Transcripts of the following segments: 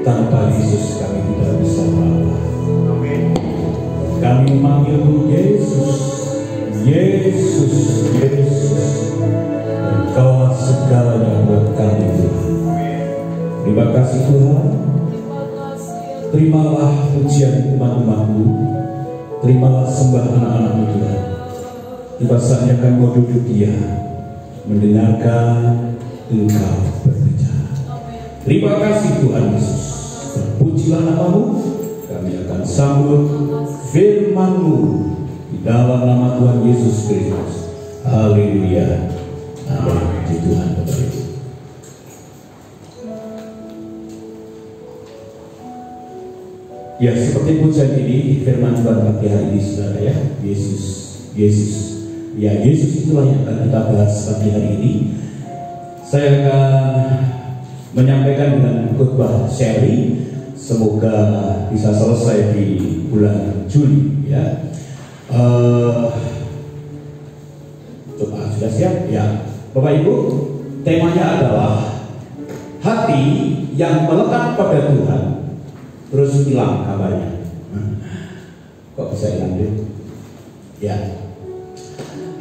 Tanpa Yesus kami tidak bisa apa-apa. Kami memanggil Yesus, Yesus, Yesus. Engkau segalanya buat kami Tuhan. Terima kasih Tuhan. Terimalah pujian umat-umat-Mu, terimalah sembah anak-anak-Mu Tuhan. Tiba saatnya kami mau duduk diam, mendengarkan Engkau berbicara. Terima kasih Tuhan Yesus. Terpujilah nama-Mu. Kami akan sambut firman-Mu di dalam nama Tuhan Yesus Kristus. Haleluya. Amin. Di Tuhan Bapak Ibu. Ya, seperti pujian ini firman Tuhan pagi hari ini saudara ya. Yesus, Yesus. Ya, Yesus itulah yang akan kita bahas pagi hari ini. Saya akan menyampaikan dengan khotbah seri. Semoga bisa selesai di bulan Juli ya. Coba sudah siap? Ya. Bapak Ibu, temanya adalah hati yang melekat pada Tuhan terus hilang kabarnya. Kok bisa hilang deh? Ya.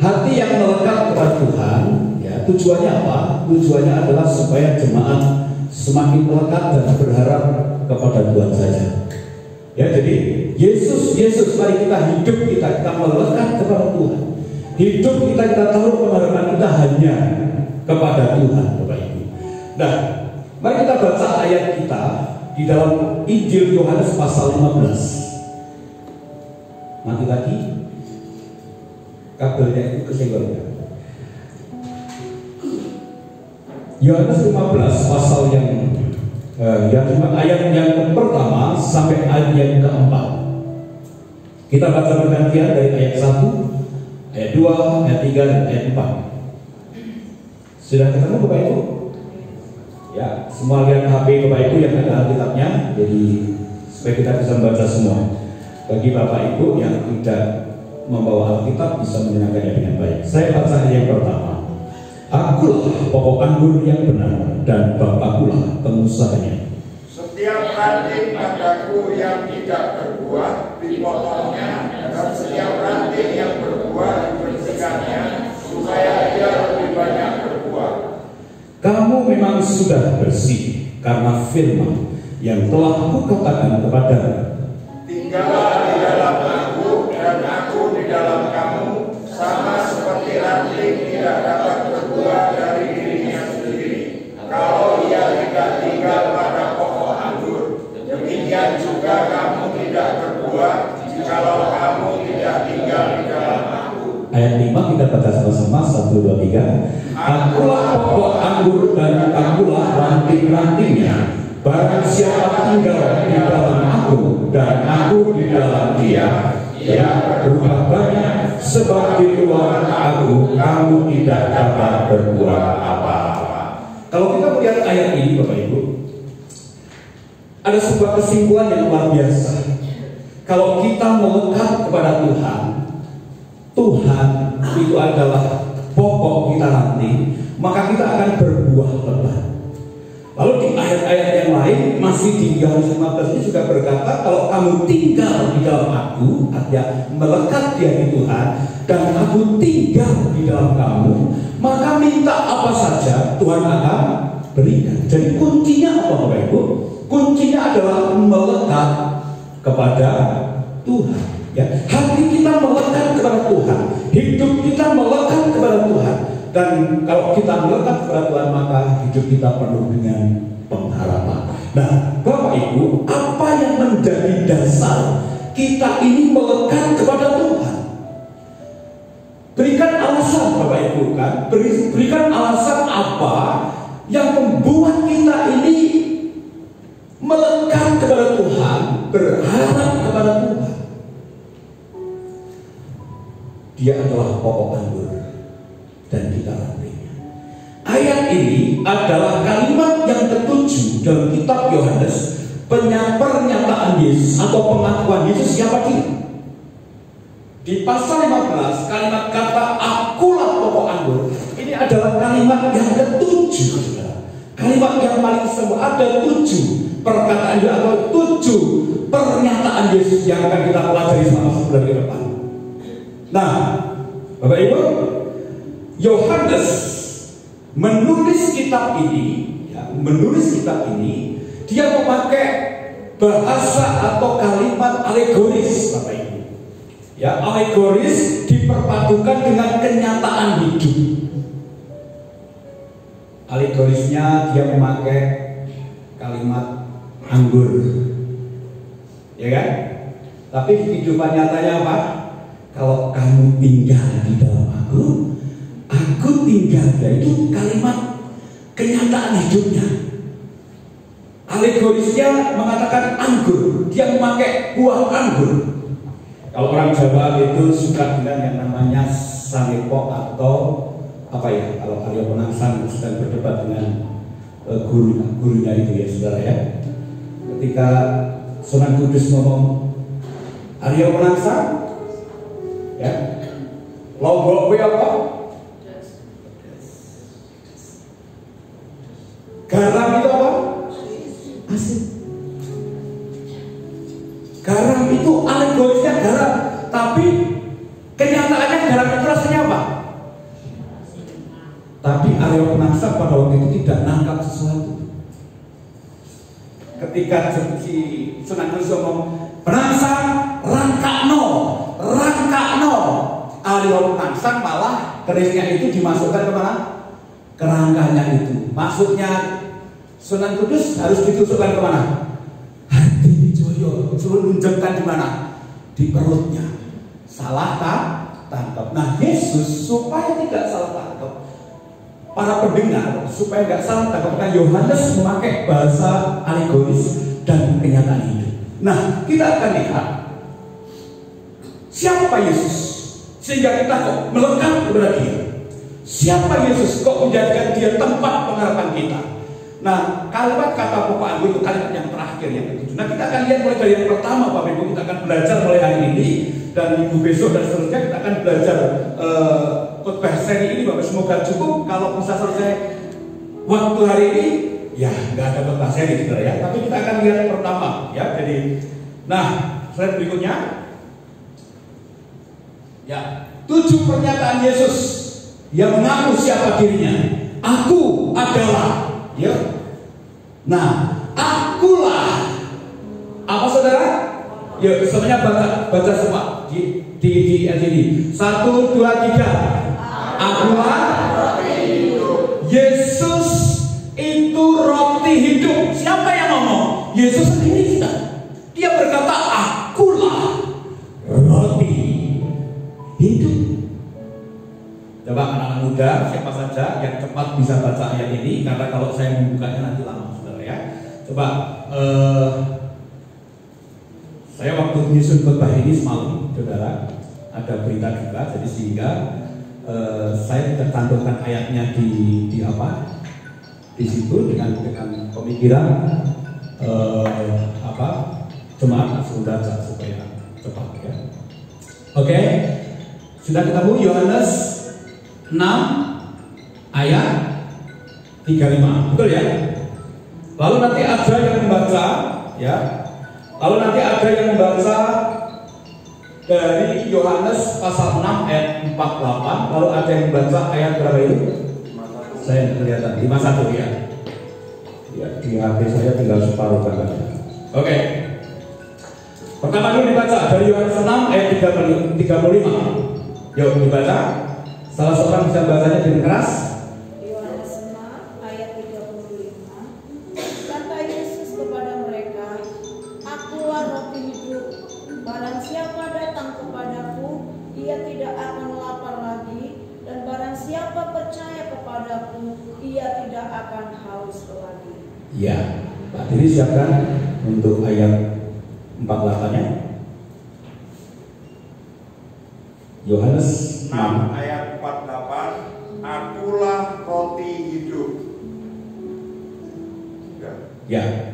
Hati yang melekat kepada Tuhan, ya, tujuannya apa? Tujuannya adalah supaya jemaat semakin melekat dan berharap kepada Tuhan saja. Ya, jadi Yesus, mari kita hidup kita melekat kepada Tuhan. Hidup kita tahu pengharapan kita hanya kepada Tuhan, Bapak Ibu. Nah, mari kita baca ayat kita di dalam Injil Yohanes pasal 15. Mati lagi. Kabelnya itu kesenggol. Yohanes 15 pasal yang ayat yang pertama sampai ayat yang keempat. Kita baca bergantian dari ayat 1, ayat 2, ayat 3, dan ayat 4. Sudah ketemu Bapak Ibu? Ya, semua lihat HP Bapak Ibu yang ada Alkitabnya, jadi supaya kita bisa membaca semua. Bagi Bapak Ibu yang tidak membawa Alkitab bisa mendengarkannya dengan baik. Saya baca ayat yang pertama. Akulah pokok anggur yang benar dan Bapakkulah pengusahanya. Setiap ranting padaku yang tidak berbuah dipotongnya, dan setiap ranting yang berbuah dibersihkannya, supaya ia lebih banyak berbuah. Kamu memang sudah bersih karena firman yang telah kukatakan kepadamu. Tinggallah di dalam aku dan aku di dalam kamu, sama seperti ranting tidak dapat berbuah dari dirinya sendiri kalau ia tidak tinggal pada pokok anggur. Demikian juga kamu tidak berbuah jikalau kamu tidak tinggal di dalam aku. Ayat 5 kita baca sama-sama. 1, 2, 3. Akulah pokok anggur dan akulah ranting-rantingnya. Barang siapa tinggal di dalam aku dan aku di dalam dia, ia berbuah banyak, sebab di luar aku kamu tidak dapat berbuat apa-apa. Kalau kita melihat ayat ini Bapak Ibu, ada sebuah kesimpulan yang luar biasa. Kalau kita melekat kepada Tuhan, Tuhan itu adalah pokok kita ranting, maka kita akan berbuah lebat. Lalu di ayat-ayat yang lain masih di Yohanes 15 ini juga berkata, kalau kamu tinggal di dalam aku, artinya melekat dia di Tuhan, dan aku tinggal di dalam kamu, maka minta apa saja Tuhan akan berikan. Jadi kuncinya apa Bapak Ibu? Kuncinya adalah melekat kepada Tuhan. Ya, hati kita melekat kepada Tuhan, hidup kita melekat kepada Tuhan. Dan kalau kita melekat kepada Tuhan, maka hidup kita penuh dengan pengharapan. Nah, Bapak Ibu, apa yang menjadi dasar kita ini melekat kepada Tuhan? Berikan alasan Bapak Ibu kan? Berikan alasan apa yang membuat kita ini melekat kepada Tuhan, berharap kepada Tuhan. Dia adalah pokok anggur dan kita rantingnya. Ayat ini adalah kalimat yang ketujuh dalam kitab Yohanes, pernyataan Yesus atau pengakuan Yesus siapa dia. Di pasal 15 kalimat kata akulah pokok anggur ini adalah kalimat yang ketujuh. Kalimat yang paling semua ada 7. perkataan atau 7 pernyataan Yesus yang akan kita pelajari selama sebulan ke depan. Nah, Bapak Ibu, Yohanes menulis kitab ini, dia memakai bahasa atau kalimat alegoris, Bapak Ibu. Ya, alegoris diperpadukan dengan kenyataan hidup. Alegorisnya dia memakai kalimat anggur, ya kan? Tapi kehidupan nyatanya apa? Kalau kamu tinggal di dalam aku tinggal. Itu kalimat kenyataan hidupnya. Alegorisnya mengatakan anggur, dia memakai buah anggur. Kalau orang Jawa itu suka dengan yang namanya sanepok atau apa ya? Kalau Aryo Penangsang sedang berdebat dengan gurunya itu ya, saudara ya. Ketika Sunan Kudus ngomong Aryo Penangsang, ya, lombok kuwi apa? Garam itu apa? Asin. Garam itu alegorisnya garam, tapi kenyataannya garam itu rasanya apa? Tapi Aryo Penangsang pada waktu itu tidak nangkap sesuatu. Ketika si Sunan Kudus ngomong Penangsang rangkakno, Aryo Penangsang malah kerisnya itu dimasukkan kemana? Kerangkanya itu. Maksudnya Sunan Kudus harus ditusukkan kemana? Hati Wijoyo, suruh nunjukkan di mana? Di perutnya. Salah tangkap. Nah, Yesus supaya tidak salah tangkap, para pendengar supaya tidak salah tangkap, Yohanes memakai bahasa alegoris dan kenyataan hidup. Nah, kita akan lihat siapa Yesus sehingga kita kok melekat kepada dia. Siapa Yesus kok menjadikan dia tempat pengharapan kita. Nah, kalimat kata pokok anggur itu kalimat yang terakhir, yang ketujuh. Nah, kita akan lihat mulai dari yang pertama, Bapak Ibu. Kita akan belajar mulai hari ini dan minggu besok dan seterusnya kita akan belajar khotbah seri ini, Bapak. Semoga cukup. Kalau bisa selesai waktu hari ini, ya nggak ada khotbah seri, saudara ya. Tapi kita akan lihat pertama, ya. Jadi, nah, slide berikutnya, ya, 7 pernyataan Yesus yang mengaku siapa dirinya. Aku adalah, ya. Nah, akulah apa, saudara? Ya, semuanya baca semua di sini. 1, 2, 3. Akulah Yesus itu roti hidup. Siapa yang ngomong? Yesus sendiri kita. Dia berkata, akulah roti hidup. Coba anak-anak muda, siapa saja yang cepat bisa baca ayat ini, karena kalau saya membukanya nanti lama, saudara ya. Coba saya waktu menyusun khotbah ini semalam, saudara, ada berita juga, jadi sehingga saya tercantumkan ayatnya di apa? Di situ dengan pemikiran jemaat langsung baca supaya cepat ya. Oke, sudah ketemu Yohanes 6 ayat 35, betul ya? Lalu nanti ada yang membaca, ya. Lalu nanti ada yang membaca dari Yohanes pasal 6 ayat 48. Lalu ada yang membaca ayat berapa itu? Saya kelihatan 51 ya. Ya, di HP saya tinggal separuh katanya. Oke. Pertama dulu dibaca dari Yohanes 6 ayat 35. Yuk dibaca. Salah seorang bisa bacanya dengan keras. Yohanes 6 ayat 35. Kata Yesus kepada mereka, akulah roti hidup. Barang siapa datang kepadaku, ia tidak akan lapar lagi, dan barang siapa percaya kepadaku, ia tidak akan haus lagi. Ya, Pak Diri siapkan untuk ayat 48-nya. Yohanes 6 ayat 48. Akulah roti hidup. Ya.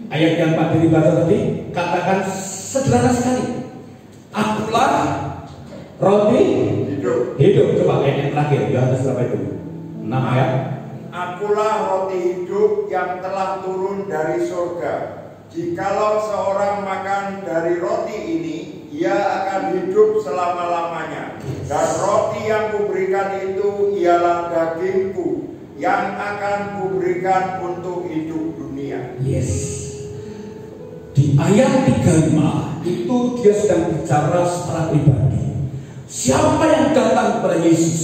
Ayat yang Pak Diri baca tadi katakan sederhana sekali. Akulah roti hidup. Coba ayat yang terakhir, Yohanes berapa itu? 6 ayat. Aku akulah roti hidup yang telah turun dari surga. Jikalau seorang makan dari roti ini, ia akan hidup selama-lamanya. Dan roti yang kuberikan itu ialah dagingku yang akan kuberikan untuk hidup dunia. Yes. Di ayat 35 itu dia sedang bicara secara pribadi. Siapa yang datang kepada Yesus,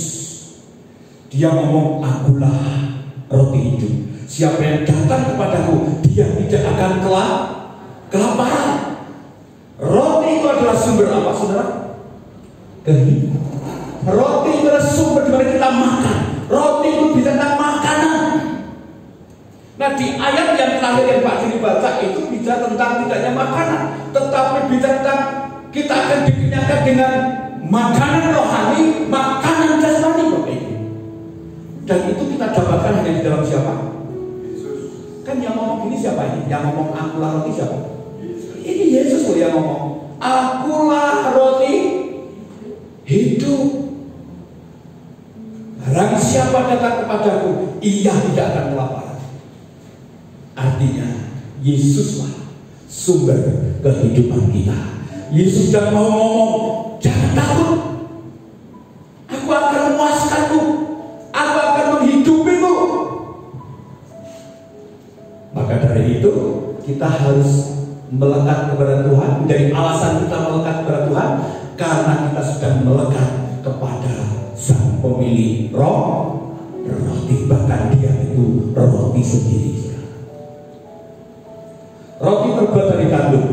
dia ngomong, akulah roti hidup. Siapa yang datang kepadaku, dia tidak akan kelaparan. Roti itu adalah sumber apa, saudara? Kehidupan. Roti itu adalah sumber dari kita makan. Roti itu bisa tentang makanan. Nah, di ayat yang terakhir yang Pak Dini baca itu bicara tentang tidaknya makanan, tetapi bicara tentang kita akan dikenyangkan dengan makanan rohani, makanan jasmani, Bapak Ibu. Dan itu kita dapatkan hanya di dalam siapa? Yesus. Kan yang ngomong ini siapa ini? Yang ngomong akulah roti siapa? Yesus. Ini Yesus loh yang ngomong, akulah roti hidup. Barang siapa datang kepadaku, ia tidak akan kelaparan. Artinya Yesuslah sumber kehidupan kita. Yesus sudah mau ngomong, jangan takut, aku akan memuaskanmu, aku akan menghidupimu. Maka dari itu kita harus melekat kepada Tuhan. Dari alasan kita melekat kepada Tuhan, karena kita sedang melekat kepada Sang Pemilik roti. Bahkan dia itu roti sendiri. Roti terbuat dari gandum.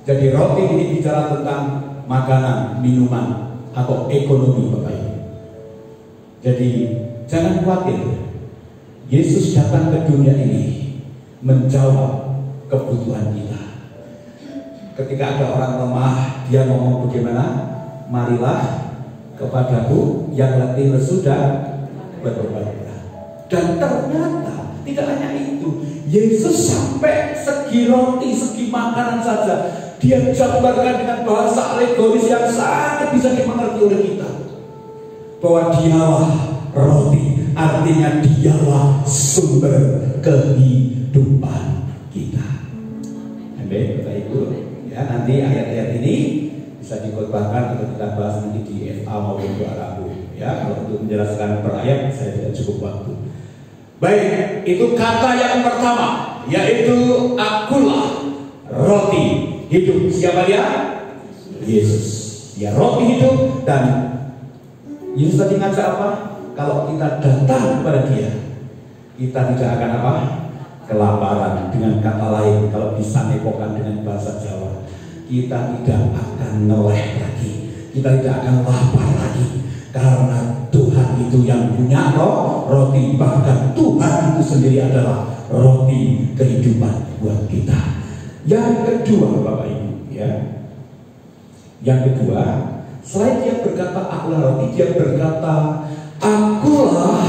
Jadi roti ini bicara tentang makanan, minuman, atau ekonomi, Bapak Ibu. Jadi jangan khawatir. Yesus datang ke dunia ini menjawab kebutuhan kita. Ketika ada orang lemah, dia ngomong bagaimana? Marilah kepadaku yang letih lesu dan berbeban berat. Dan ternyata tidak hanya itu, Yesus sampai segi roti, segi makanan saja dia jabarkan dengan bahasa alegoris yang sangat bisa dimengerti oleh kita, bahwa dialah roti, artinya dialah sumber kehidupan kita. Amin, Bapak Ibu. Ya, nanti ayat-ayat ini bisa dikhotbahkan atau kita bahas nanti di FA maupun di Arabu. Ya, kalau untuk menjelaskan per ayat saya tidak cukup waktu. Baik, itu kata yang pertama, yaitu akulah roti hidup. Siapa dia? Yesus. Dia roti hidup. Dan Yesus tadi ngajak apa? Kalau kita datang kepada dia, kita tidak akan apa? Kelaparan. Dengan kata lain, kalau bisa nepokan dengan bahasa Jawa, kita tidak akan ngeleh lagi, kita tidak akan lapar lagi. Karena Tuhan itu yang punya roti. Bahkan Tuhan itu sendiri adalah roti kehidupan buat kita. Yang kedua, Bapak Ibu, ya. Yang kedua, selain dia berkata akulah roti, dia berkata akulah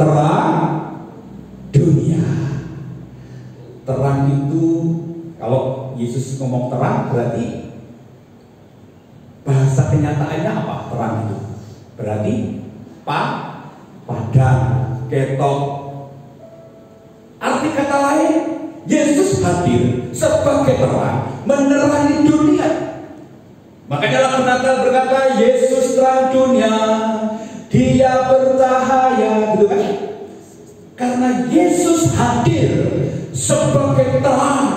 terang dunia. Terang itu, kalau Yesus ngomong terang, berarti bahasa kenyataannya apa? Terang itu berarti padang, ketok. Arti kata lain, Yesus hadir sebagai terang menerangi dunia. Makanya dalam Natal berkata Yesus terang dunia, dia bercahaya, gitu kan? Karena Yesus hadir sebagai terang,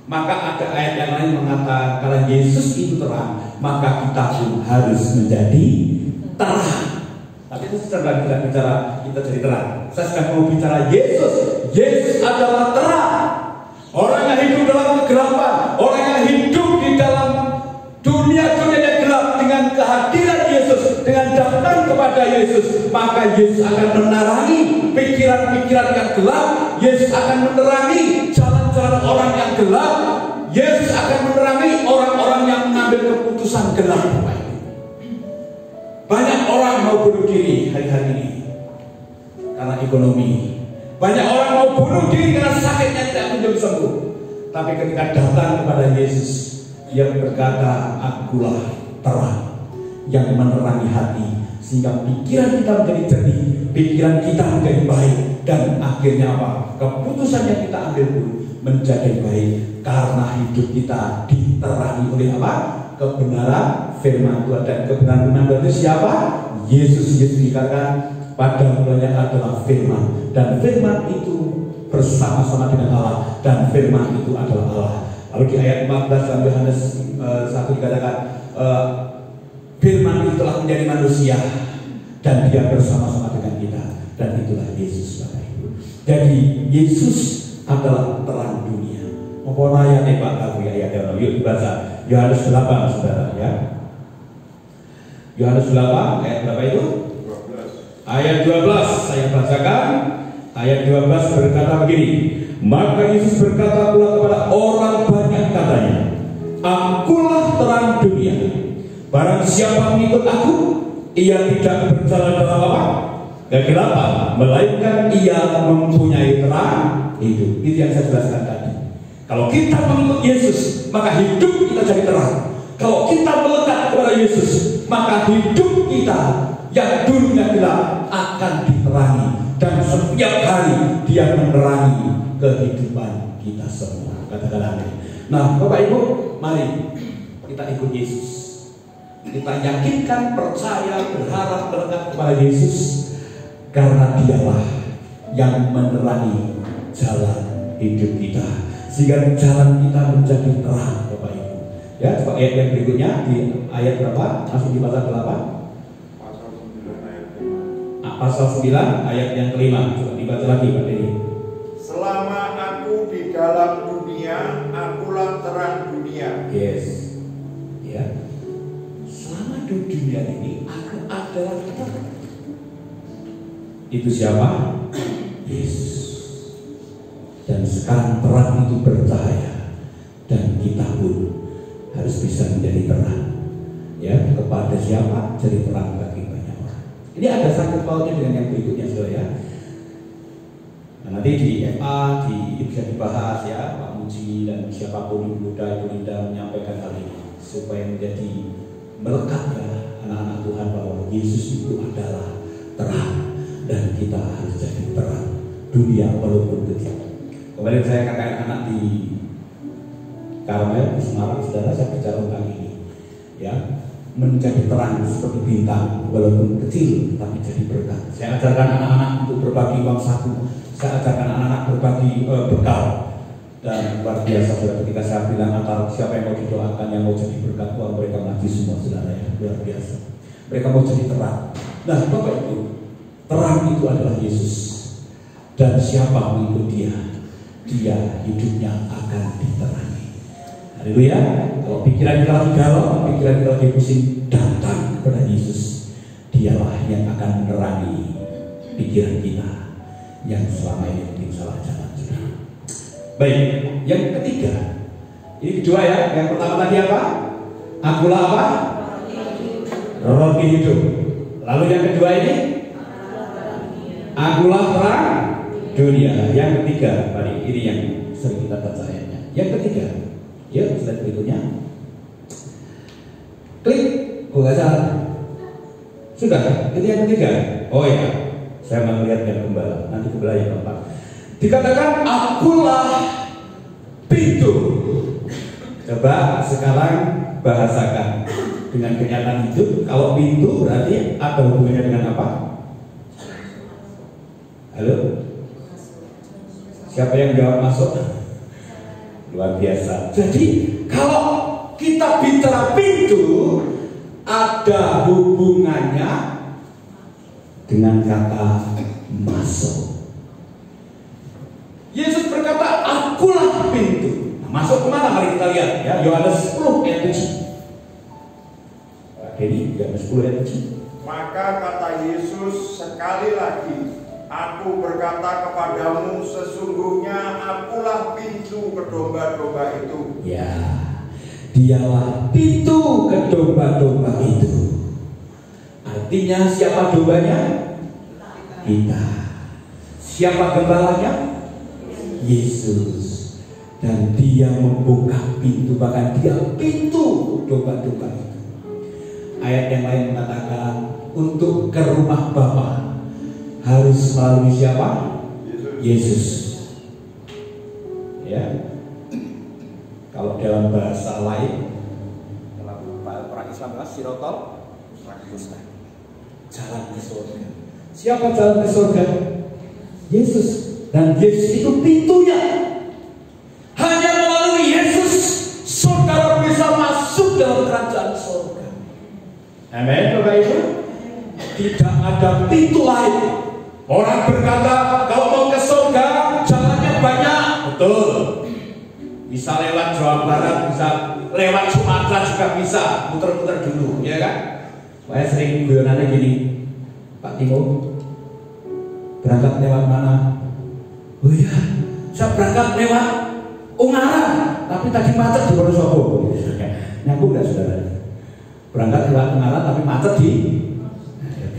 maka ada ayat yang lain mengatakan kalau Yesus itu terang, maka kita pun harus menjadi terang. Tapi itu secara kita bicara kita jadi terang. Saya sedang mau bicara Yesus. Yesus adalah terang. Orang yang hidup dalam kegelapan, orang yang hidup di dalam dunia yang gelap, dengan kehadiran Yesus, dengan datang kepada Yesus, maka Yesus akan menerangi pikiran-pikiran yang gelap. Yesus akan menerangi jalan-jalan orang yang gelap. Yesus akan menerangi orang-orang yang mengambil keputusan gelap. Banyak orang mau bunuh diri hari-hari ini karena ekonomi. Banyak orang mau bunuh diri karena sakitnya tidak kunjung sembuh. Tapi ketika datang kepada Yesus, dia berkata, akulah terang yang menerangi hati sehingga pikiran kita menjadi jernih, pikiran kita menjadi baik, dan akhirnya apa? Keputusan yang kita ambil pun menjadi baik karena hidup kita diterangi oleh apa? Kebenaran firman Tuhan. Dan kebenaran firman Tuhan itu siapa? Yesus. Yesus dikatakan pada mulanya adalah firman, dan firman itu bersama-sama dengan Allah, dan firman itu adalah Allah. Lalu di ayat 14 dalam Yohanes 1 dikatakan firman itu telah menjadi manusia dan dia bersama-sama dengan kita, dan itulah Yesus, Bapak Ibu. Jadi Yesus adalah terang dunia. Apa ayat Pak Kafri ayatnya? Yuk dibaca Yohanes 8, saudara ya. Yohanes 8 ayat berapa itu? 12. Ayat 12 saya bacakan. Ayat 12 berkata begini, maka Yesus berkata pula kepada orang banyak katanya, akulah terang dunia. Barang siapa mengikut aku, ia tidak berjalan dalam apa? Kegelapan, melainkan ia mempunyai terang hidup. Itu yang saya jelaskan tadi. Kalau kita mengikut Yesus, maka hidup kita jadi terang. Kalau kita melekat kepada Yesus, maka hidup kita yang dulunya gelap akan diterangi, dan setiap hari dia menerangi kehidupan kita semua. Katakan amin. Nah, Bapak Ibu, mari kita ikut Yesus. Kita yakinkan, percaya, berharap, melekat kepada Yesus, karena dialah yang menerangi jalan hidup kita, sehingga jalan kita menjadi terang, Bapak Ibu. Ya, coba ayat yang berikutnya di ayat berapa? Masuk di pasal 8. Pasal 9 ayat yang kelima. Coba dibaca lagi Pak Dedi. Selama aku di dalam dunia, akulah terang dunia. Yes. Ya. Selama di dunia ini aku adalah terang. Itu siapa? Yesus. Dan sekarang terang itu bercahaya, dan kita pun harus bisa menjadi terang. Ya, kepada siapa? Jadi terang bagi banyak orang. Ini ada sangkut pautnya dengan yang berikutnya, saudara ya. Nah, nanti di FA bisa dibahas ya, Pak Muji dan siapapun, Ibu Linda menyampaikan hal ini supaya menjadi melekat ya anak-anak Tuhan bahwa Yesus itu adalah terang, dan kita harus jadi terang dunia walaupun kecil. Kemarin saya kakak anak di Karmel di Semarang, saudara, saya bicara tentang ini ya, menjadi terang seperti bintang walaupun kecil tapi jadi berkat. Saya ajarkan anak-anak untuk berbagi uang saku, saya ajarkan anak-anak berbagi bekal, dan luar biasa saudara, ketika saya bilang antara siapa yang mau didoakan, yang mau jadi berkat, uang mereka maju semua, saudara ya, luar biasa. Mereka mau jadi terang. Nah, Bapak Ibu, terang itu adalah Yesus, dan siapa mengikut dia hidupnya akan diterangi. Haleluya. Kalau pikiran kita lagi galau, pikiran kita lagi pusing, datang kepada Yesus. Dialah yang akan menerangi pikiran kita yang selama ini mungkin salah jalan. Baik, yang ketiga, ini kedua ya. Yang pertama tadi apa? Akulah apa? Roti hidup. Lalu yang kedua ini, akulah terang dunia. Yang ketiga, tadi ini yang sering kita baca ayatnya. Yang ketiga, ya, slide berikutnya. Klik, nggak salah. Sudah, itu yang ketiga. Oh ya, saya mau melihat yang gembala. Nanti gembala yang keempat. Dikatakan akulah pintu. Coba sekarang bahasakan dengan kenyataan hidup. Kalau pintu berarti ada hubungannya dengan apa? Halo? Siapa yang jawab masuk? Luar biasa. Jadi kalau kita bicara pintu, ada hubungannya dengan kata masuk. Yesus berkata, akulah pintu. Nah, masuk kemana? Mari kita lihat ya, Yohanes 10 ayat 7. Jadi Yohanes 10 ayat 7. Maka kata Yesus sekali lagi, aku berkata kepadamu, sesungguhnya akulah pintu ke domba-domba itu. Ya, dialah pintu ke domba-domba itu. Artinya siapa dombanya? Kita. Siapa gembalanya? Yesus. Dan dia membuka pintu, bahkan dia pintu domba-domba itu. Ayat yang lain mengatakan, untuk ke rumah Bapa harus melalui siapa? Yesus. Ya. Kalau dalam bahasa lain, dalam orang Islam adalah sirotol mustaqim, jalan ke surga. Siapa jalan ke surga? Yesus. Dan Yesus itu pintunya. Hanya melalui Yesus saudara bisa masuk dalam kerajaan surga. Amin, Bapak Ibu. Tidak ada pintu lain. Orang berkata kalau mau ke surga jalannya banyak. Betul. Bisa lewat Jawa Barat, bisa lewat Sumatera juga bisa. Muter-muter dulu, ya kan? Saya sering guyonannya gini, Pak Timo, berangkat lewat mana? Oh iya, saya berangkat lewat Ungaran, tapi tadi macet di Wonosobo. Nyambung nggak saudara? Berangkat lewat Ungaran tapi macet di,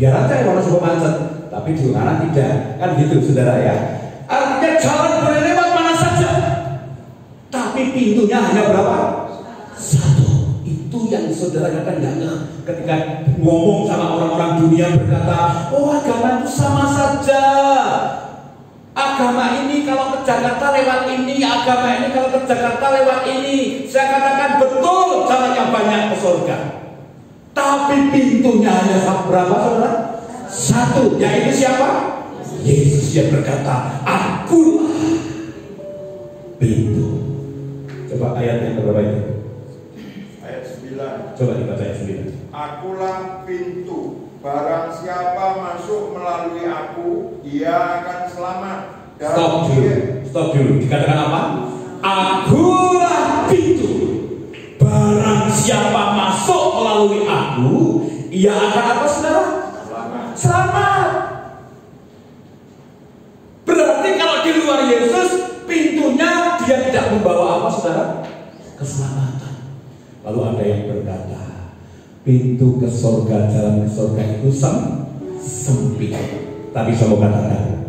biar aja Wonosobo macet, tapi di Ungaran tidak, kan gitu saudara ya. Artinya jalan boleh lewat mana saja, tapi pintunya hanya berapa? Satu. Itu yang saudara kadang nggak ketika ngomong sama orang-orang dunia berkata, oh agama itu sama saja. Agama ini kalau ke Jakarta lewat ini, agama ini kalau ke Jakarta lewat ini. Saya katakan betul jalannya banyak ke surga. Tapi pintunya hanya berapa saudara? Satu, yaitu siapa? Yesus yang berkata, akulah pintu. Coba ayat yang berapa itu? Ayat 9. Coba dibaca ayat 9. Akulah pintu. Barang siapa masuk melalui aku, dia akan selamat. Stop dulu. Dikatakan apa? Akulah pintu. Barang siapa masuk melalui aku, ia akan apa saudara? Selamat. Berarti kalau di luar Yesus, pintunya dia tidak membawa apa saudara? Keselamatan. Lalu ada yang berkata, pintu ke surga, jalan ke surga itu sempit. Tapi saya mau katakan,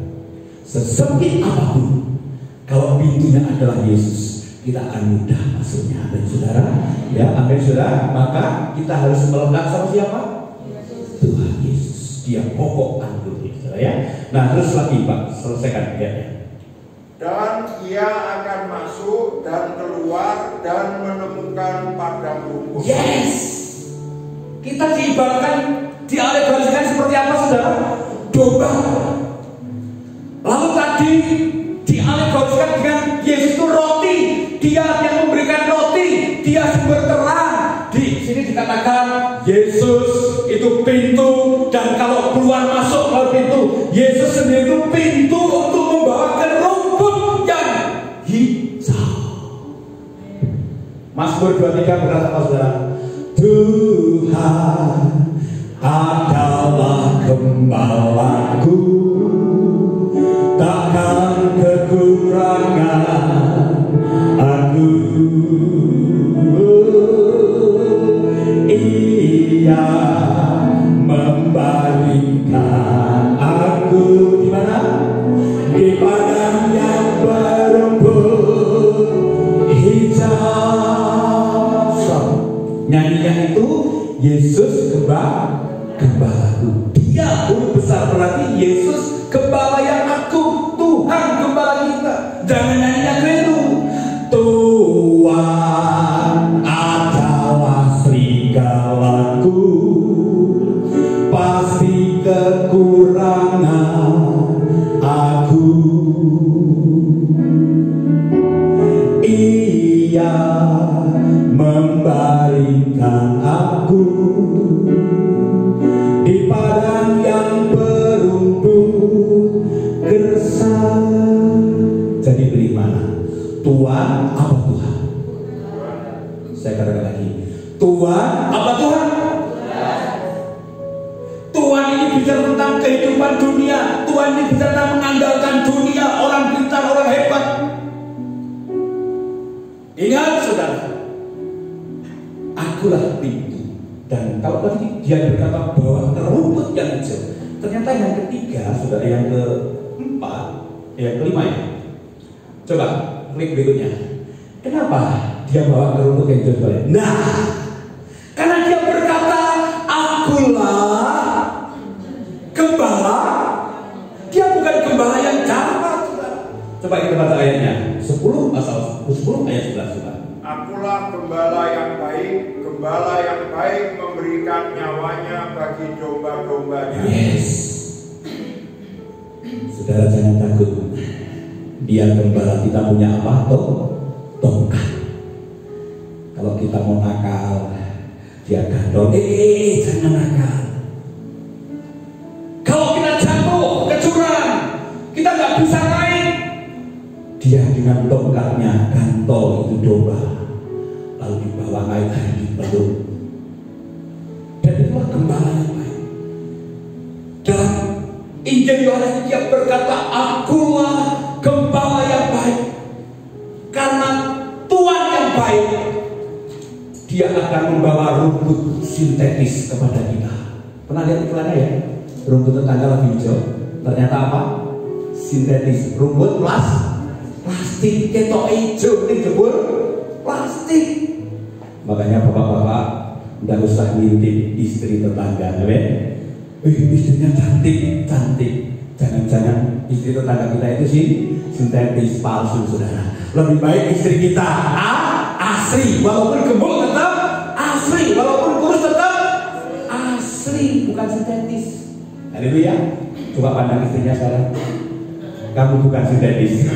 sesempit apapun, kalau pintunya adalah Yesus, kita akan mudah masuknya. Amin saudara, ya amin saudara. Maka kita harus melekat sama siapa? Tuhan Yesus. Dia pokok anggurnya, saudara ya. Nah terus lagi Pak, selesaikan ya. Dan ia akan masuk dan keluar dan menemukan padang rumput. Yes. Kita diibaratkan, dialegorikan seperti apa saudara? Domba. Lalu tadi dialegorikan dengan Yesus itu roti. Dia yang memberikan roti. Dia sumber terang. Di sini dikatakan Yesus itu pintu. Dan kalau keluar masuk ke pintu, Yesus sendiri itu pintu untuk membawakan rumput yang hijau. Mazmur 23 berkata apa saudara? Tuhan adalah gembalaku, takkan kekurangan aku. Ia membaringkan aku di mana? Di padang yang berumput hijau. Nyanyinya itu Yesus gembalaku. Dia guru besar, berarti Yesus gembala yang aku, Tuhan gembala kita. Jangan nyanyinya itu. Tuhan adalah serigalaku, pasti kekurangan aku. Ia membaringkan aku di padang yang berumput gersang. Jadi pilih mana? Tuhan apa Tuhan? Saya katakan lagi, Tuhan apa Tuhan? Tuhan ini bicara tentang kehidupan dunia. Tuhan ini bicara tentang mengandalkan dunia, orang pintar, orang hebat. Ingat saudara, akulah pintu. Dan kalau tadi dia berkata bahwa rumput yang hijau, ternyata yang ketiga, saudara, yang keempat, yang kelima ya. Coba klik berikutnya. Kenapa dia bawa ke rumput yang hijau? Nah, karena dia berkata akulah Coba kita baca ayatnya 10 pasal 10 ayat 11 juga. Akulah gembala yang baik memberikan nyawanya bagi domba-dombanya. Yes. Saudara jangan takut. Dia gembala, kita punya apa? Tongkat. Kalau kita mau nakal, dia gandol. Jangan nakal. Kalau kita jatuh ke jurang, kita nggak bisa naik. Dia dengan tongkatnya gantol itu domba, lalu dibawa naik di peluk. Dan itulah gembala yang baik. Dalam Injil Yohanes dia berkata, akulah gembala yang baik. Karena Tuhan yang baik, dia akan membawa rumput sintetis kepada kita. Pernah lihat iklannya ya? Rumput tetangga lebih hijau. Ternyata apa? Sintetis. Rumput plastik ketok hijau ini jebul plastik. Makanya bapak-bapak tidak usah ngintip istri tetangga, istrinya cantik. Jangan-jangan istri tetangga kita itu sih sintetis, palsu, saudara. Lebih baik istri kita asli, walaupun gembul tetap asli, walaupun kurus tetap asli, bukan sintetis. Haleluya. Coba pandang istrinya sekarang. Kamu bukan sintetis.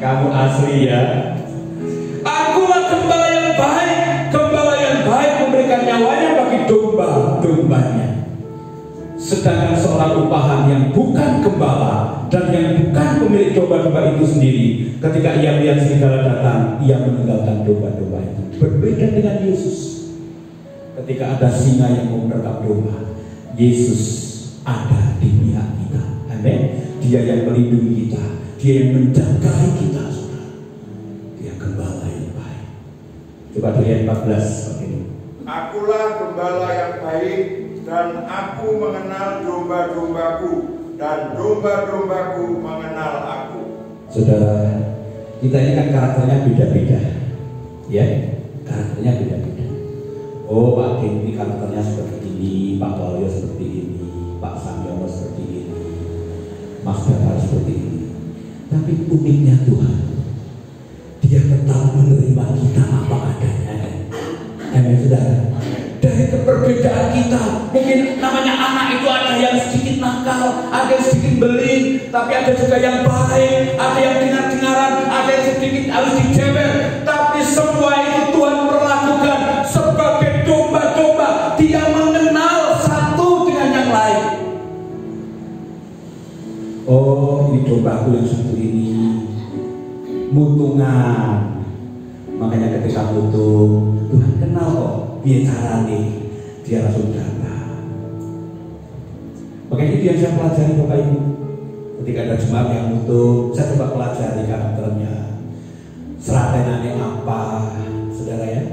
Kamu asli ya. Akulah gembala yang baik memberikan nyawanya bagi domba-dombanya. Sedangkan seorang upahan yang bukan gembala dan yang bukan pemilik domba-domba itu sendiri, ketika ia melihat serigala datang, ia meninggalkan domba-domba itu. Berbeda dengan Yesus. Ketika ada singa yang menerkam domba, Yesus ada di pihak kita. Amin. Dia yang melindungi kita, dia yang menjaga kita, saudara. Dia gembala yang baik. Coba lihat 14 seperti ini. Akulah gembala yang baik, dan aku mengenal domba-dombaku, dan domba-dombaku mengenal aku. Saudara, kita ini kan karakternya beda-beda, ya, karakternya beda-beda. Oh, Pak Genti karakternya seperti ini, Pak Walyo seperti ini, Pak Samyono seperti ini, Mas Bakar seperti ini. Tapi uniknya Tuhan, Dia tetap menerima kita apa adanya. Amin, saudara. Dari keperbedaan kita, mungkin namanya anak itu ada yang sedikit nakal, ada yang sedikit beling, tapi ada juga yang baik, ada yang dengar-dengaran, ada yang sedikit harus dijewer. Tapi semua itu Tuhan perlakukan sebagai domba-domba. Dia mengenal satu dengan yang lain. Oh, ini dombaku yang satu ini mutungan. Makanya ketika mutung, Tuhan kenal kok bicara nih, dia langsung datang. Makanya itu yang saya pelajari Bapak Ibu. Ketika ada jemaat yang mutung, saya coba pelajari karakternya, strategi apa, saudara ya.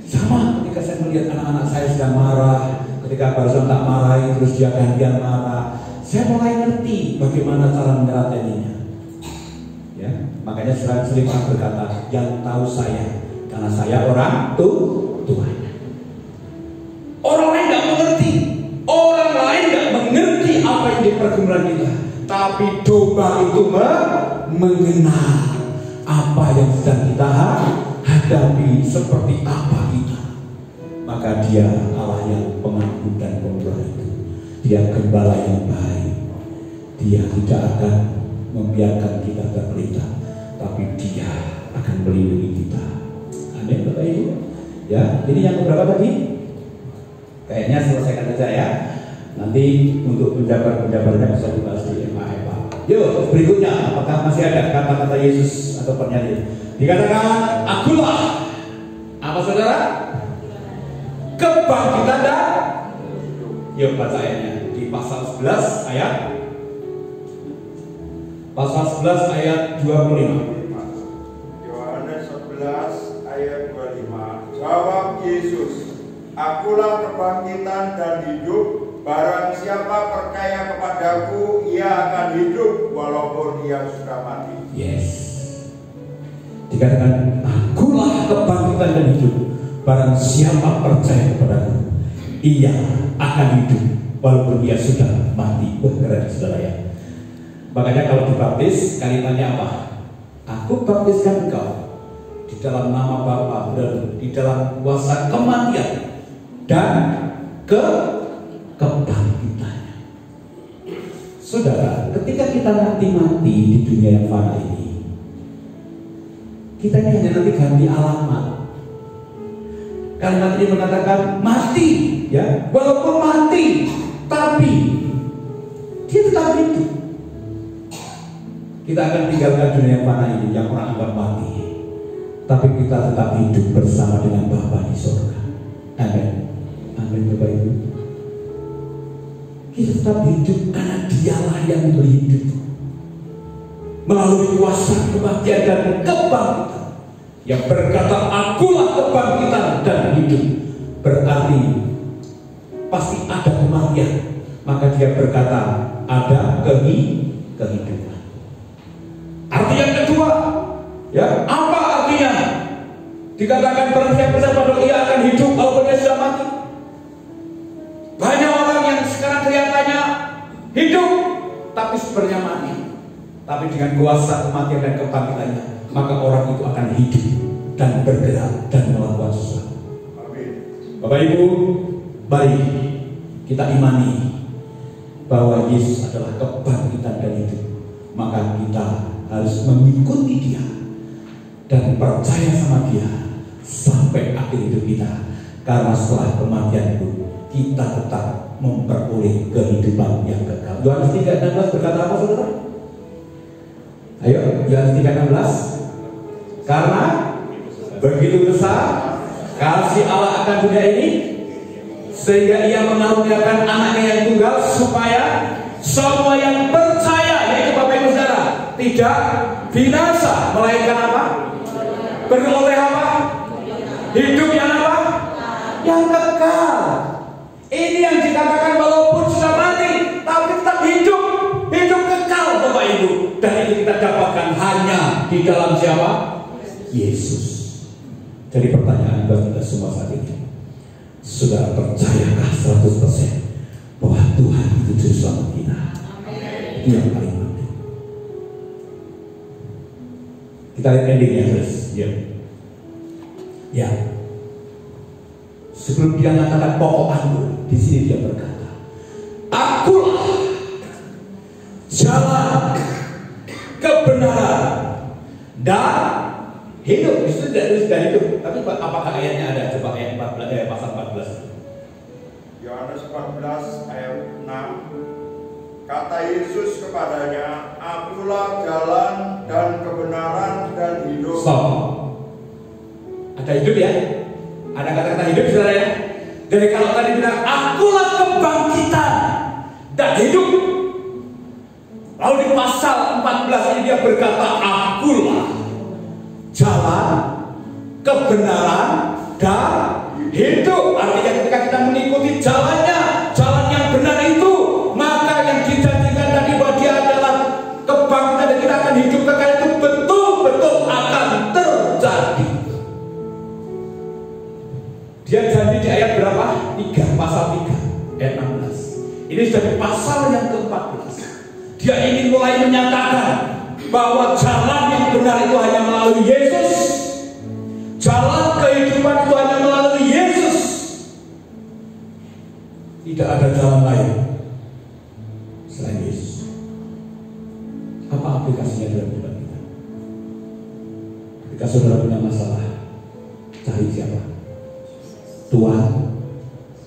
Sama ketika saya melihat anak-anak saya sedang marah, ketika barusan tak marahin terus dia gantian marah, saya mulai ngerti bagaimana cara menerateninya. Ya, makanya sering berkata, yang tahu saya, karena saya orang Tuhan. Orang lain tidak mengerti, orang lain tidak mengerti apa yang di pergumulan kita. Tapi domba itu mengenal apa yang sedang kita hadapi, seperti apa kita. Maka dia Allah yang pengampun dan pemurah itu. Dia gembala yang baik. Dia tidak akan membiarkan kita tergeletak, tapi dia akan melindungi kita. Amin, Bapak Ibu. Ya, ini yang berapa tadi? Kayaknya selesaikan saja ya. Nanti untuk penjabarannya bisa dibahas di MA. Yuk, berikutnya, apakah masih ada kata-kata Yesus atau pernyataan? Dikatakan, akulah apa saudara? Kebangkitan dan yuk baca ayatnya di pasal 11 ayat pasal 11 ayat 25. Yohanes 11 ayat 25. Jawab Yesus, akulah kebangkitan dan hidup. Barang siapa percaya kepadaku, ia akan hidup walaupun ia sudah mati. Yes. Dikatakan, akulah kebangkitan dan hidup. Barang siapa percaya kepadaku, ia akan hidup walaupun ia sudah mati. Wah, keren saudara ya. Makanya kalau dibaptis kalimatnya apa? Aku baptiskan engkau di dalam nama Bapa dan di dalam kuasa kematian dan kebangkitannya. Saudara, ketika kita nanti mati di dunia yang fana ini, kita ini hanya nanti ganti alamat. Kalimat ini mengatakan mati, ya, walaupun mati, tapi dia tetap hidup. Kita akan tinggalkan dunia yang fana ini yang orang anggap mati, tapi kita tetap hidup bersama dengan Bapa di surga. Amin. Amin, Bapak Ibu. Kita tetap hidup karena Dialah yang memberi hidup melalui kuasa kematian dan kebangkitan. Yang berkata akulah kebangkitan dan hidup, berarti pasti ada kematian. Maka dia berkata ada kehidupan. Arti yang kedua, ya, apa artinya dikatakan barang siapa berkata ia akan hidup walaupun dia sudah mati? Banyak orang yang sekarang kelihatannya hidup tapi sebenarnya mati. Tapi dengan kuasa kematian dan kebangkitannya, maka orang itu akan hidup dan bergerak dan melakukan sesuatu. Bapak Ibu, mari kita imani bahwa Yesus adalah kebangkitan dan hidup. Maka kita harus mengikuti Dia dan percaya sama Dia sampai akhir hidup kita. Karena setelah kematian itu kita tetap memperoleh kehidupan yang kekal. Yohanes 3:16 berkata apa, saudara? Ayo, Yohanes 3:16. Karena begitu besar kasih Allah akan dunia ini, sehingga Ia mengaruniakan anaknya yang tunggal, supaya semua yang percaya, yaitu Bapak Ibu saudara, tidak binasa, melainkan apa? Beroleh apa? Hidup yang apa? Yang kekal. Ini yang dikatakan walaupun sudah mati, tapi tetap hidup, hidup kekal, Bapak Ibu. Dan itu kita dapatkan hanya di dalam siapa? Yesus. Jadi pertanyaan bagi kita semua saat ini, saudara percayakah 100% bahwa Tuhan itu juru selamat kita? Itu yang paling penting. Kita lihat endingnya, terus. Ya. Sebelum dia mengatakan pokok anggur, di sini dia berkata, akulah jalan, kebenaran, dan hidup. Itu dari hidup. Tapi apakah ayatnya ada? Coba ayat 14, pasal 14. Yohanes 14 ayat 6. Kata Yesus kepadanya, akulah jalan dan kebenaran dan hidup. Stop. Ada hidup ya? Ada kata-kata hidup, saudara ya? Jadi kalau tadi bilang akulah kebangkitan dan hidup, lalu di pasal 14 ini dia berkata akulah jalan, kebenaran, dan hidup. Artinya ketika kita mengikuti jalannya, jalan yang benar itu, maka yang dijanjikan tadi bahwa dia adalah kebangkitan dan kita akan hidup kekal itu betul-betul akan terjadi. Dia janji di ayat berapa? 3, pasal 3 ayat 16. Ini sudah di pasal yang ke-14. Dia ingin mulai menyatakan bahwa jalan yang benar itu hanya melalui Yesus. Jalan kehidupan itu hanya melalui Yesus. Tidak ada jalan lain selain Yesus. Apa aplikasinya dalam hidup kita? Ketika saudara punya masalah, cari siapa? Tuhan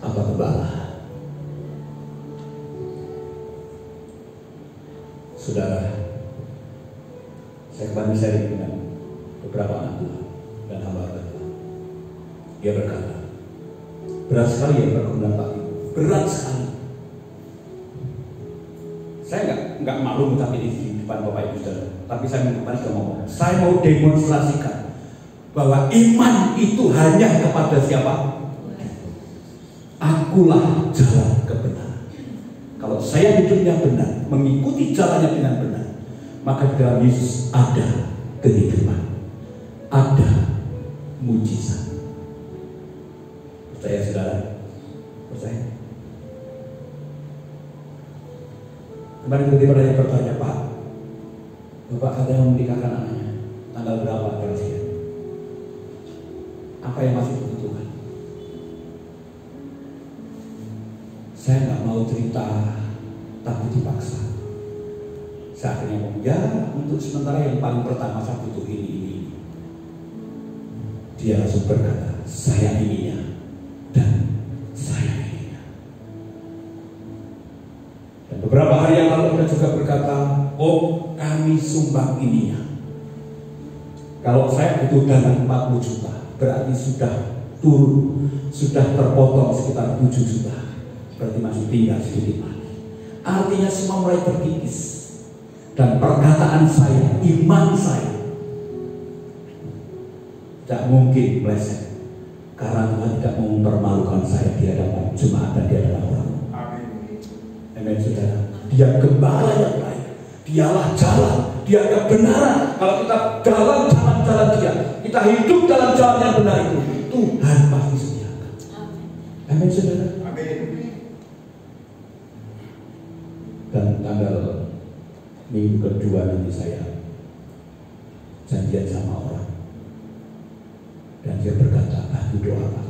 apa gembala? Saudara, saya kemarin sharing dengan beberapa anak Tuhan dan hamba Tuhan. Dia berkata, berat sekali ya pergumulan Pak Ibu, berat sekali. Saya nggak malu tapi di depan Bapak Ibu saudara, tapi saya kemarin sudah ngomong, saya mau demonstrasikan bahwa iman itu hanya kepada siapa? Akulah jalan kebenaran. Kalau saya hidupnya benar, mengikuti jalannya dengan benar, maka di dalam Yesus ada kehidupan, ada mujizat. Percaya saudara? Percaya? Kemarin ketika ada yang bertanya, Pak, Bapak katanya menikahkan anaknya, tanggal berapa kira-kira? Apa yang masih dibutuhkan? Saya nggak mau cerita, tapi dipaksa. Saya akhirnya ngomong, ya untuk sementara yang paling pertama saya butuh ini. Dia langsung berkata, saya ininya dan saya ininya. Dan beberapa hari yang lalu dia juga berkata, oh kami sumbang ininya. Kalau saya butuh dana 40 juta, berarti sudah turun, sudah terpotong sekitar 7 juta. Berarti masih tinggal sedikit lagi. Artinya semua mulai terkikis. Dan perkataan saya, iman saya tidak mungkin meleset, karena Tuhan tidak mau mempermalukan saya di hadapan jemaat dan di hadapan orang. Amin, saudara. Dia gembala yang baik, dialah jalan, dia kebenaran. Kalau kita dalam jalan-jalan dia, kita hidup dalam jalan yang benar itu, Tuhan pasti sediakan. Amin, saudara. Amin. Dan tanggal minggu kedua nanti saya janjian sama orang, dan dia berkata, kami doakan,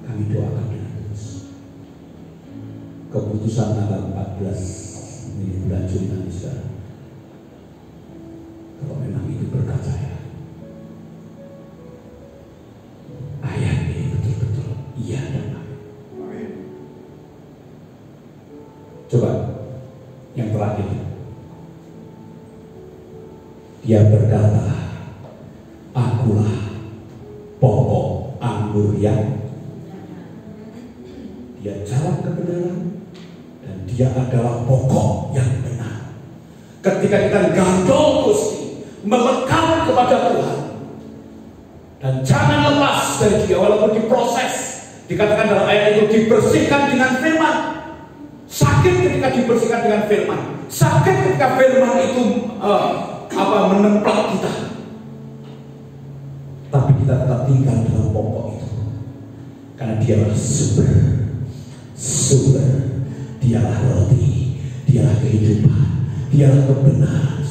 dengan terus. Keputusan tanggal 14 ini bulan Juni nanti, saudara. Kalau memang itu berkat saya, ayat ini betul-betul iya dan amin. Coba yang terakhir, dia berkata, akulah pokok anggur yang, dia jalan kebenaran dan dia adalah pokok yang benar. Ketika kita gandol Gusti, melekat kepada Tuhan dan jangan lepas dari dia, walaupun diproses, dikatakan dalam ayat itu dibersihkan dengan firman. Sakit ketika dibersihkan dengan firman, sakit ketika firman itu menemplak kita, tapi kita tetap tinggal dalam pokok itu, karena dialah sumber, dialah roti, dialah kehidupan, dialah kebenaran,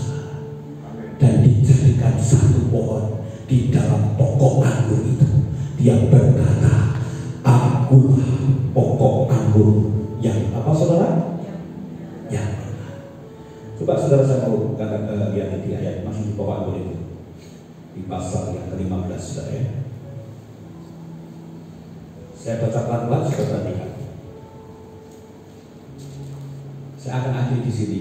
dan dijadikan satu pohon di dalam pokok anggur itu. Dia berkata, akulah pokok anggur yang apa, saudara? Yang benar. Coba saudara, saya mau lihat di ayat masih di pokok anggur itu, di pasal yang ke-15, saudara ya. Saya baca pelan-pelan, saudara perhatikan. Saya akan akhiri di sini.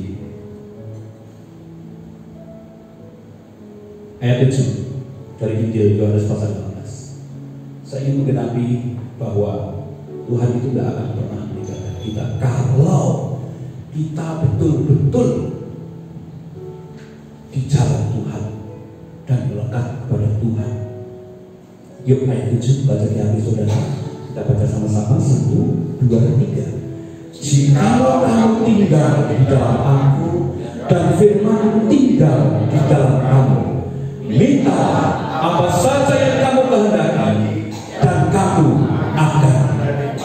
Ayat 7 dari Injil Yohanes pasal 15. Saya ingin menggenapi bahwa Tuhan itu tidak akan pernah meninggalkan kita kalau kita betul-betul di jalan Tuhan dan melekat kepada Tuhan. Yuk ayat 7 baca di hati saudara. Kita baca sama-sama, 1, 2, 3. Jikalau kamu tinggal di dalam aku dan firman tinggal di dalam kamu, minta apa saja yang kamu kehendaki dan kamu akan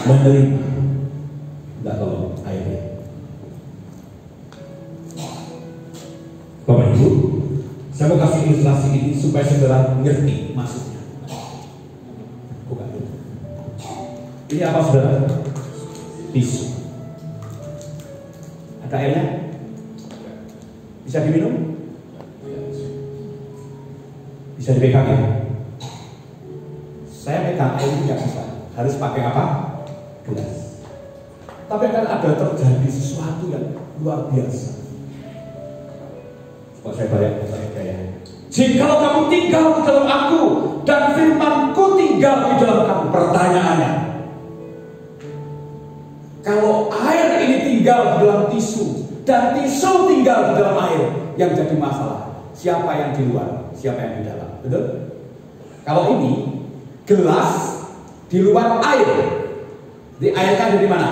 menerima. Tidak tolong ayatnya. Bapak Ibu, saya mau kasih ilustrasi ini supaya saudara ngerti maksudnya. Bukan. Ini apa, saudara? Tisu. Ada airnya? Bisa diminum? Bisa dipegang ya? Saya pegang air tidak bisa. Harus pakai apa? Gelas. Tapi kan ada terjadi sesuatu yang luar biasa. Coba saya bayangkan ya. Jikalau kamu tinggal di dalam aku dan firmanku tinggal di dalam kamu. Pertanyaannya, kalau air ini tinggal di dalam tisu dan tisu tinggal di dalam air, yang jadi masalah siapa yang di luar, siapa yang di dalam? Betul? Kalau ini gelas di luar air, di airnya ada di mana?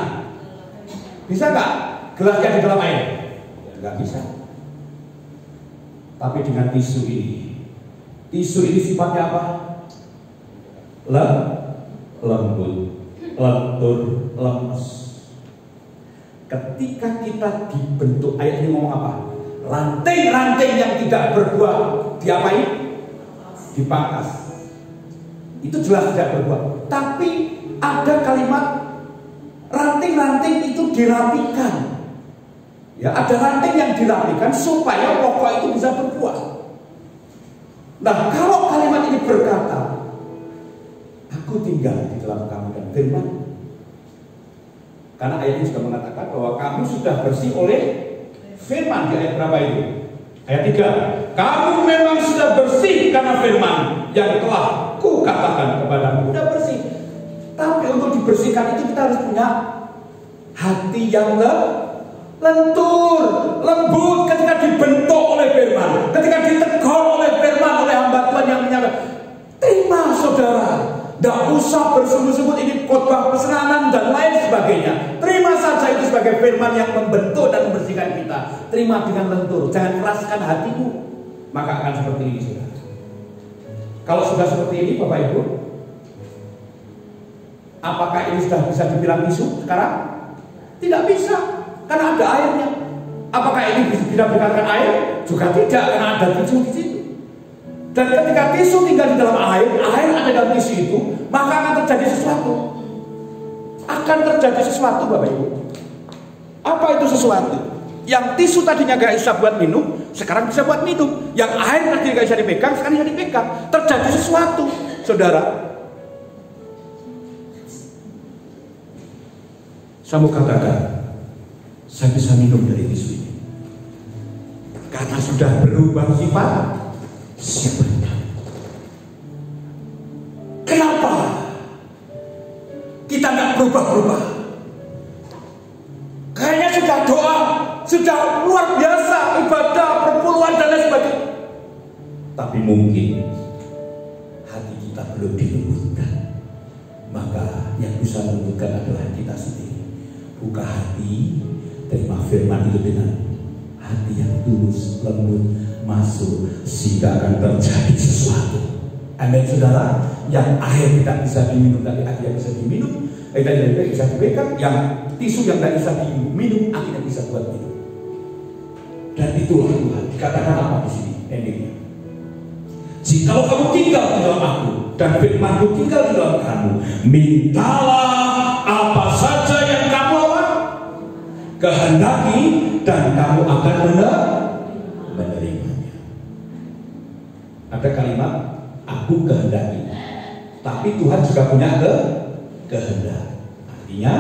Bisa nggak gelasnya di dalam air? Nggak bisa. Tapi dengan tisu ini sifatnya apa? Lembut, lentur, lemes. Ketika kita dibentuk, ayat ini ngomong apa? Ranting-ranting yang tidak berbuah diapain? Dipangkas. Itu jelas tidak berbuah. Tapi ada kalimat ranting-ranting itu dirapikan. Ya, ada ranting yang dirapikan supaya pokok itu bisa berbuah. Nah, kalau kalimat ini berkata, aku tinggal di dalam kamu dan firman. Karena ayat ini sudah mengatakan bahwa kamu sudah bersih oleh firman. Di ayat berapa itu? Ayat 3. Kamu memang sudah bersih karena firman yang telah kukatakan kepadamu. Sudah bersih. Tapi untuk dibersihkan itu kita harus punya hati yang lentur, lembut ketika dibentuk oleh firman, ketika ditegur oleh firman, oleh hamba Tuhan yang menyampaikan. Terima saudara, tidak usah bersungguh-sungguh ini khotbah pesenanan dan lain sebagainya. Terima saja itu sebagai firman yang membentuk dan membersihkan kita. Terima dengan lentur, jangan keraskan hatimu, maka akan seperti ini saudara. Kalau sudah seperti ini Bapak Ibu, apakah ini sudah bisa dibilang tisu sekarang? Tidak bisa, karena ada airnya. Apakah ini bisa dikatakan air? Juga tidak, karena ada tisu di situ. Dan ketika tisu tinggal di dalam air ada dalam tisu itu, maka akan terjadi sesuatu. Akan terjadi sesuatu Bapak Ibu. Apa itu sesuatu? Yang tisu tadinya gak bisa buat minum, sekarang bisa buat minum. Yang air tadinya gak bisa dipegang, sekarang bisa dipegang. Terjadi sesuatu, saudara. Saya mau katakan, saya bisa minum dari tisu ini karena sudah berubah sifatnya. Kenapa kita nggak berubah-ubah? Kayaknya sudah doa, sudah luar biasa, ibadah, perpuluhan dan lain sebagainya. Tapi mungkin hati kita belum dilembutkan. Maka yang bisa melembutkan adalah kita sendiri. Buka hati, terima firman itu dengan hati yang tulus, lembut, masuk, sehingga akan terjadi sesuatu. Amin saudara. Yang air tidak bisa diminum tadi akhirnya bisa diminum, tidak bisa dipegang. Yang tisu yang tidak bisa diminum akhirnya bisa buat minum. Dan itulah Tuhan. Dikatakan apa di sini? Endingnya. Jikalau kamu tinggal di dalam aku dan firman-Ku tinggal di dalam kamu, mintalah apa saja yang kamu kehendaki dan kamu akan menerimanya. Ada kalimat aku kehendaki, tapi Tuhan juga punya kehendak. Artinya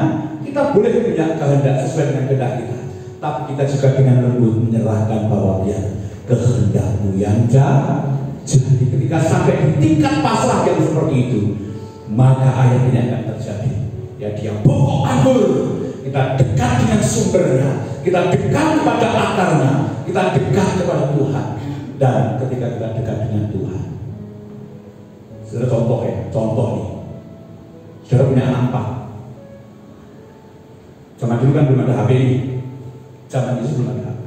kita boleh punya kehendak sesuai dengan kehendak kita, tapi kita juga dengan lembut menyerahkan bahwa biar kehendakmu yang jadi. Ketika sampai di tingkat pasrah yang seperti itu, maka ayat ini akan terjadi. Ya, dia pokok anggur. Kita dekat dengan sumbernya, kita dekat kepada akarnya, kita dekat kepada Tuhan. Dan ketika kita dekat dengan Tuhan, saudara, contoh nih, saudara punya anak 4. Zaman dulu kan belum ada HP ini, zaman itu belum ada HP.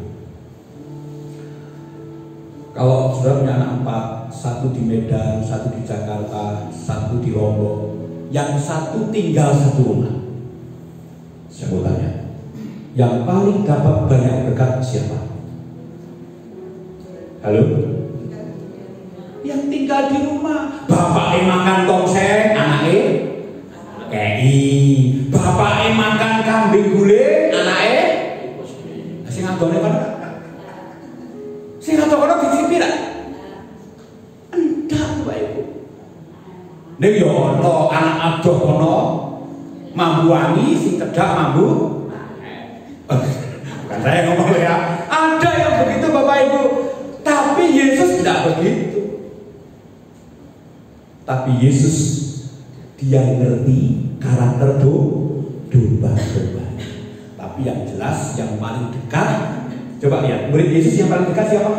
Kalau saudara punya anak 4, satu di Medan, satu di Jakarta, satu di Lombok, yang satu tinggal satu rumah. Saya mau tanya, yang paling dapat banyak berkat siapa? Halo? Yang tinggal di rumah. Bapak makan tongseng, anaknya kei. Bapak makan kambing gulai, anaknya sing adone kan? Sing adone dicicipi lah. Enggak, Bapak Ibu. Nek yo ono anak adoh kono mambu wangi, sing cedak mambu. Bukan saya ngomong ya. Ada yang begitu Bapak Ibu. Tapi Yesus tidak begitu. Tapi Yesus dia ngerti karakter domba-domba. Tapi yang jelas yang paling dekat, coba lihat murid Yesus yang paling dekat siapa?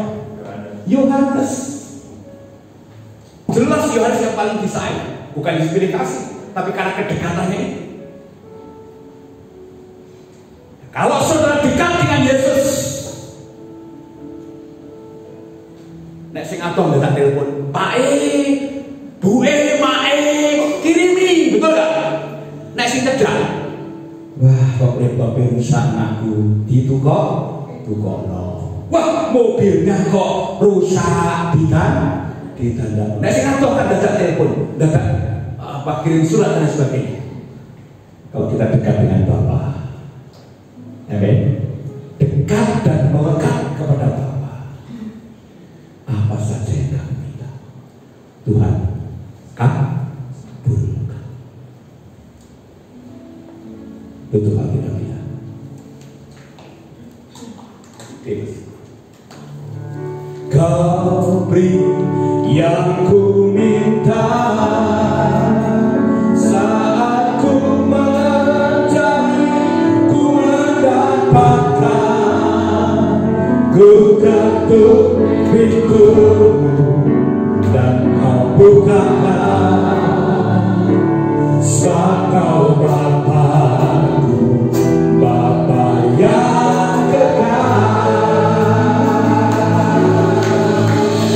Yohanes. Jelas Yohanes yang paling disayang, bukan inspirasi, tapi karena kedekatannya itu. Kalau saudara dekat dengan Yesus, nek sing adong tak telepon, Pak Bu Mak kirimi, betul gak? Nek sing cedak, wah kok repot rusak anakku, itu kok tukono. Wah, mobilnya kok rusak ditanda. Nah, sing adoh kan dadak telepon, dadak kirim surat dan sebagainya. Kalau kita dekat dengan Bapa, amin, dekat dan melekat kepada Bapa, apa saja yang kami minta, Tuhan kabulkan. Tutup hati kami. Kau beri yang ku minta saat ku mencari, ku mendapatkan. Ku ketuk pintumu dan kau bukakan. Sebab kau Bapa-Ku, Bapa yang kekal.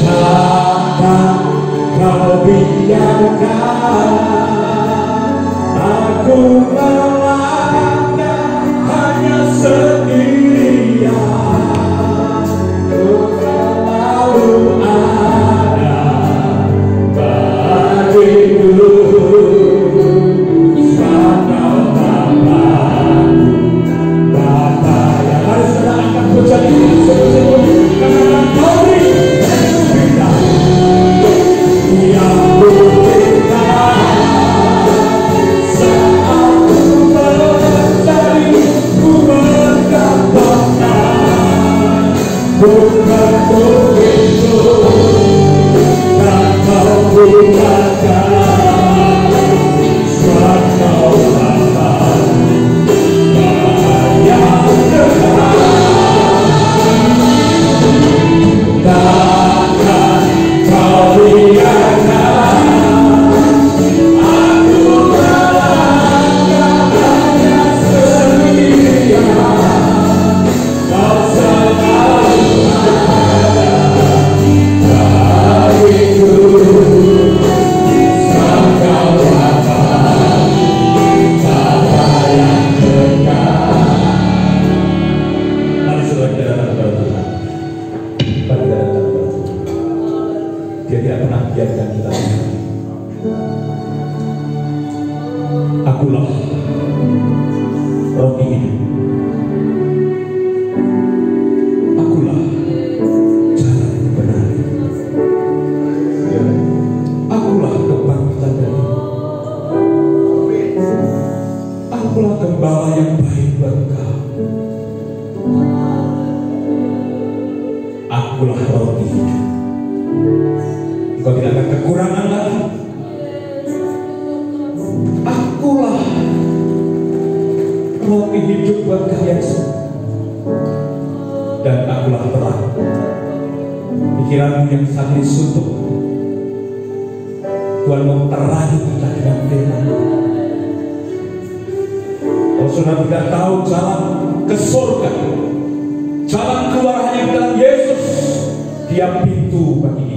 Takkan kau biarkan aku melangkah hanya sendirian. Kau selalu ada bagiku. Sebab kau Bapa-Ku, Bapa yang harus kita angkat pujian ini sebut-sebut karena kau beri yang ku minta saat ku mencari, ku mendapatkan. Ku ketuk pintu dan kau bukakan. Sebab kau Bapa yang kekal. Takkan kau biarkan aku melangkah hanya sendirian. Kau selalu ada bagiku. Sebab kau Bapa yang kekal. Mari saudara kepada Tuhan. Mari kita datang kepada Tuhan. Dia tidak pernah biarkan kita sendiri. Akulah roti hidup. Akulah jalan yang benar. Akulah kebangkitan dari. Akulah gembala yang baik buat engkau. Akulah roti hidup. Engkau tidak akan kekurangan lagi. Akulah roti hidup buat kalian semua. Dan akulah terang. Pikiranmu yang saat ini suntuk, Tuhan mau terangi kita dengan firman. Kalau saudara tidak tahu jalan ke surga, jalan keluar hanya dalam Yesus, Dia pintu bagi kita.